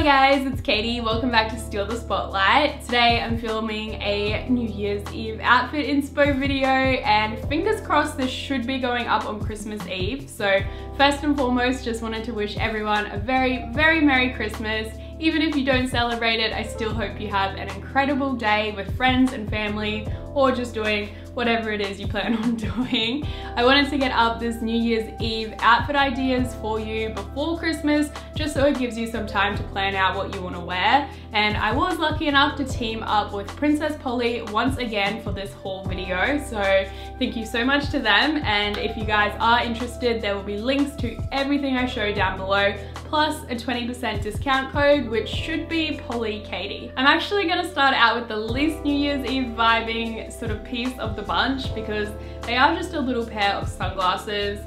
Hello guys, it's Katie. Welcome back to Steal the Spotlight. Today I'm filming a New Year's Eve outfit inspo video, and fingers crossed this should be going up on Christmas Eve. So first and foremost, just wanted to wish everyone a very Merry Christmas. Even if you don't celebrate it, I still hope you have an incredible day with friends and family, or just doing whatever it is you plan on doing. I wanted to get up this New Year's Eve outfit ideas for you before Christmas, just so it gives you some time to plan out what you want to wear. And I was lucky enough to team up with Princess Polly once again for this haul video, so thank you so much to them. And if you guys are interested, there will be links to everything I show down below, plus a 20% discount code, which should be PollyKatie. I'm actually gonna start out with the least New Year's Eve vibing sort of piece of the bunch, because they are just a little pair of sunglasses.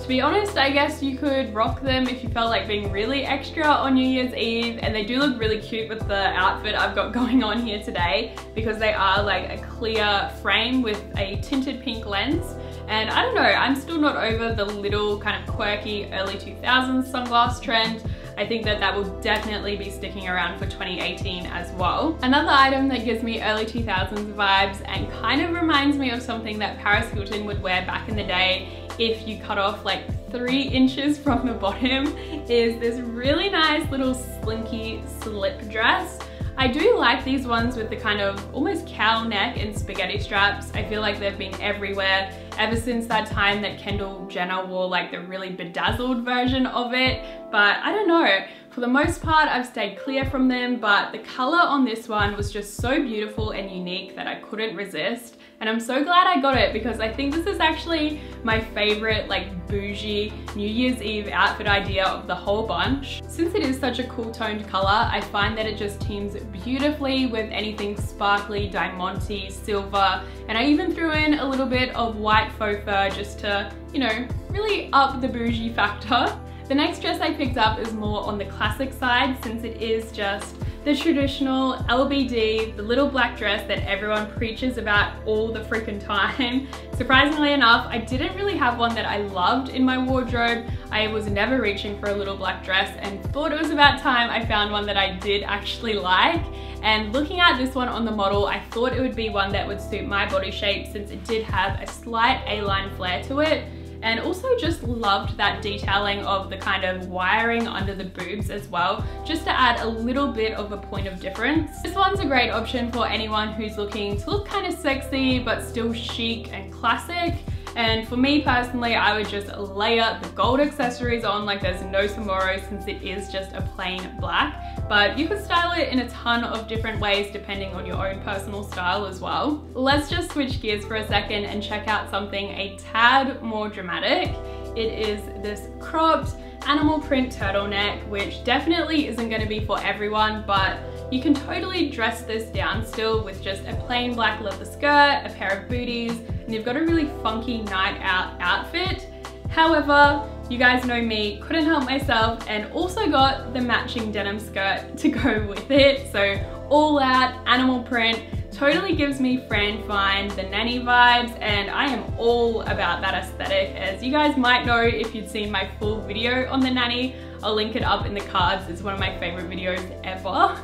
To be honest, I guess you could rock them if you felt like being really extra on New Year's Eve, and they do look really cute with the outfit I've got going on here today, because they are like a clear frame with a tinted pink lens. And I don't know, I'm still not over the little kind of quirky early 2000s sunglass trend. I think that that will definitely be sticking around for 2018 as well. Another item that gives me early 2000s vibes and kind of reminds me of something that Paris Hilton would wear back in the day if you cut off like 3 inches from the bottom is this really nice little slinky slip dress. I do like these ones with the kind of almost cowl neck and spaghetti straps. I feel like they've been everywhere ever since that time that Kendall Jenner wore like the really bedazzled version of it. But I don't know, for the most part I've stayed clear from them, but the color on this one was just so beautiful and unique that I couldn't resist. And I'm so glad I got it, because I think this is actually my favorite like bougie New Year's Eve outfit idea of the whole bunch. Since it is such a cool toned color, I find that it just teams beautifully with anything sparkly, diamante, silver, and I even threw in a little bit of white faux fur just to, you know, really up the bougie factor. The next dress I picked up is more on the classic side, since it is just the traditional LBD, the little black dress that everyone preaches about all the freaking time. Surprisingly enough, I didn't really have one that I loved in my wardrobe. I was never reaching for a little black dress and thought it was about time I found one that I did actually like. And looking at this one on the model, I thought it would be one that would suit my body shape, since it did have a slight A-line flare to it. And also just loved that detailing of the kind of wiring under the boobs as well, just to add a little bit of a point of difference. This one's a great option for anyone who's looking to look kind of sexy but still chic and classic. And for me personally, I would just layer the gold accessories on like there's no tomorrow, since it is just a plain black. But you could style it in a ton of different ways depending on your own personal style as well. Let's just switch gears for a second and check out something a tad more dramatic. It is this cropped animal print turtleneck, which definitely isn't going to be for everyone, but you can totally dress this down still with just a plain black leather skirt, a pair of booties, and you've got a really funky night out outfit. However, you guys know me, couldn't help myself, and also got the matching denim skirt to go with it. So all out animal print, totally gives me Fran Fine, the nanny vibes, and I am all about that aesthetic. As you guys might know if you'd seen my full video on the nanny, I'll link it up in the cards. It's one of my favorite videos ever.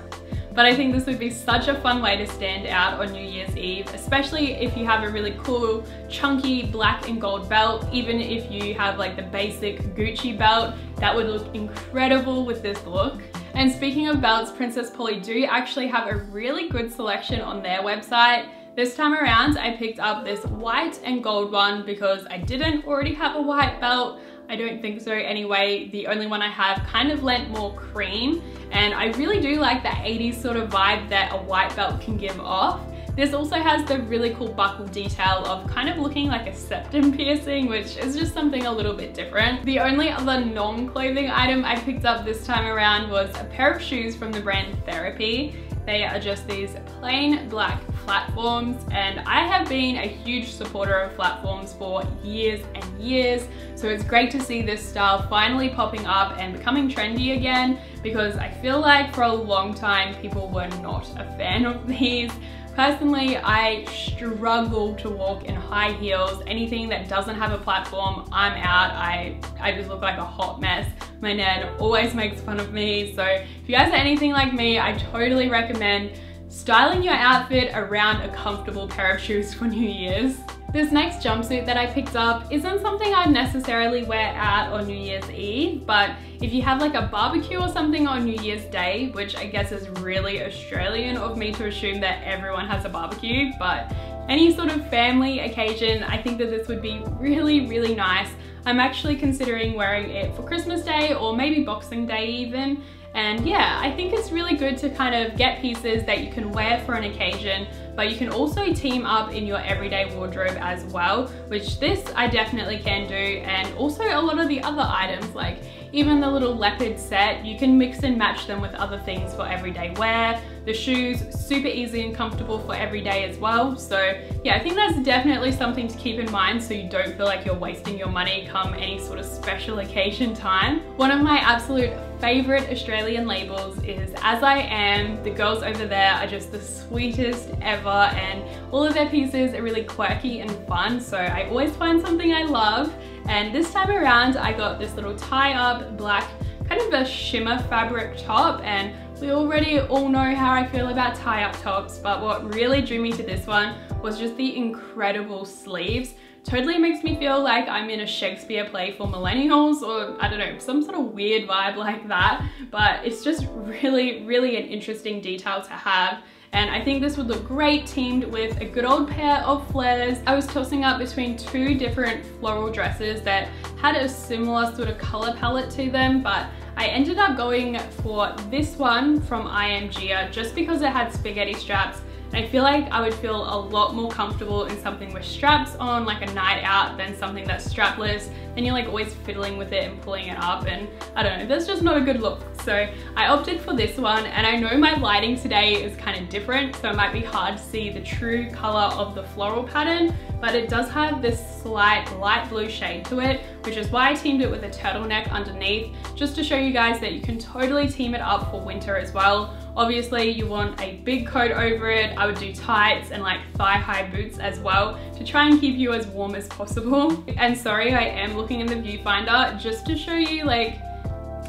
But I think this would be such a fun way to stand out on New Year's Eve, especially if you have a really cool, chunky black and gold belt. Even if you have like the basic Gucci belt, that would look incredible with this look. And speaking of belts, Princess Polly do actually have a really good selection on their website. This time around, I picked up this white and gold one because I didn't already have a white belt. I don't think so anyway. The only one I have kind of lent more cream, and I really do like that 80s sort of vibe that a white belt can give off. This also has the really cool buckle detail of kind of looking like a septum piercing, which is just something a little bit different. The only other non-clothing item I picked up this time around was a pair of shoes from the brand Therapy. They are just these plain black platforms, and I have been a huge supporter of platforms for years and years, so it's great to see this style finally popping up and becoming trendy again, because I feel like for a long time people were not a fan of these. Personally, I struggle to walk in high heels. Anything that doesn't have a platform, I'm out. I just look like a hot mess. My nan always makes fun of me. So if you guys are anything like me, I totally recommend styling your outfit around a comfortable pair of shoes for New Year's. This next jumpsuit that I picked up isn't something I'd necessarily wear out on New Year's Eve, but if you have like a barbecue or something on New Year's Day, which I guess is really Australian of me to assume that everyone has a barbecue, but any sort of family occasion, I think that this would be really, really nice. I'm actually considering wearing it for Christmas Day or maybe Boxing Day even. And yeah, I think it's really good to kind of get pieces that you can wear for an occasion, but you can also team up in your everyday wardrobe as well, which this I definitely can do. And also a lot of the other items, like even the little leopard set, you can mix and match them with other things for everyday wear. The shoes, super easy and comfortable for every day as well. So yeah, I think that's definitely something to keep in mind so you don't feel like you're wasting your money come any sort of special occasion time. One of my absolute favorite Australian labels is As I Am. The girls over there are just the sweetest ever, and all of their pieces are really quirky and fun, so I always find something I love. And this time around I got this little tie-up black kind of a shimmer fabric top, and we already all know how I feel about tie-up tops, but what really drew me to this one was just the incredible sleeves. Totally makes me feel like I'm in a Shakespeare play for millennials, or I don't know, some sort of weird vibe like that, but it's just really, really an interesting detail to have. And I think this would look great teamed with a good old pair of flares. I was tossing up between two different floral dresses that had a similar sort of color palette to them, but I ended up going for this one from IMG just because it had spaghetti straps. And I feel like I would feel a lot more comfortable in something with straps on, like a night out, than something that's strapless. Then you're like always fiddling with it and pulling it up, and I don't know, that's just not a good look. So I opted for this one, and I know my lighting today is kind of different, so it might be hard to see the true color of the floral pattern, but it does have this slight light blue shade to it, which is why I teamed it with a turtleneck underneath, just to show you guys that you can totally team it up for winter as well. Obviously you want a big coat over it. I would do tights and like thigh-high boots as well to try and keep you as warm as possible. And sorry, I am looking in the viewfinder just to show you like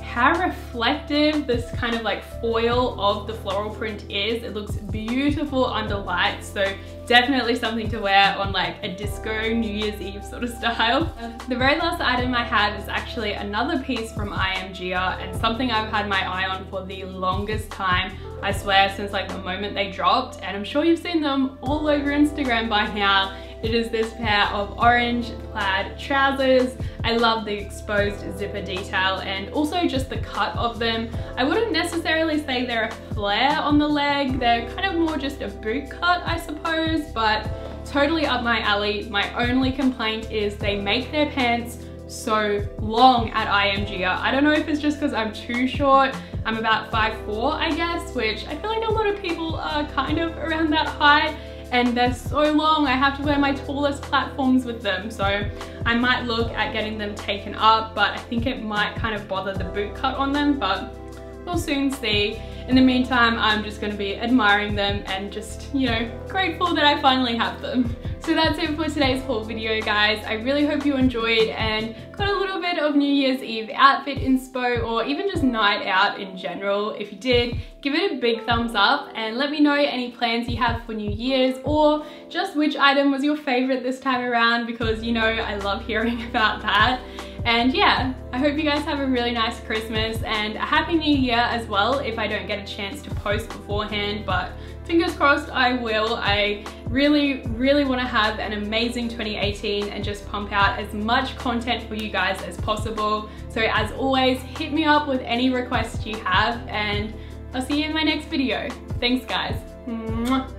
how reflective this kind of like foil of the floral print is. It looks beautiful under lights, so definitely something to wear on like a disco New Year's Eve sort of style. The very last item I have is actually another piece from IMG and something I've had my eye on for the longest time. I swear, since like the moment they dropped, and I'm sure you've seen them all over Instagram by now. It is this pair of orange plaid trousers. I love the exposed zipper detail and also just the cut of them. I wouldn't necessarily say they're a flare on the leg. They're kind of more just a boot cut, I suppose, but totally up my alley. My only complaint is they make their pants so long at IMG. I don't know if it's just because I'm too short. I'm about 5'4", I guess, which I feel like a lot of people are kind of around that height. And they're so long, I have to wear my tallest platforms with them. So I might look at getting them taken up, but I think it might kind of bother the boot cut on them, but we'll soon see. In the meantime, I'm just gonna be admiring them and just, you know, grateful that I finally have them. So that's it for today's haul video, guys. I really hope you enjoyed and got a little bit of New Year's Eve outfit inspo, or even just night out in general. If you did, give it a big thumbs up and let me know any plans you have for New Year's, or just which item was your favorite this time around, because you know I love hearing about that. And yeah, I hope you guys have a really nice Christmas and a happy New Year as well, if I don't get a chance to post beforehand, but fingers crossed I will. I really, really want to have an amazing 2018 and just pump out as much content for you guys as possible. So as always, hit me up with any requests you have, and I'll see you in my next video. Thanks guys. Mwah.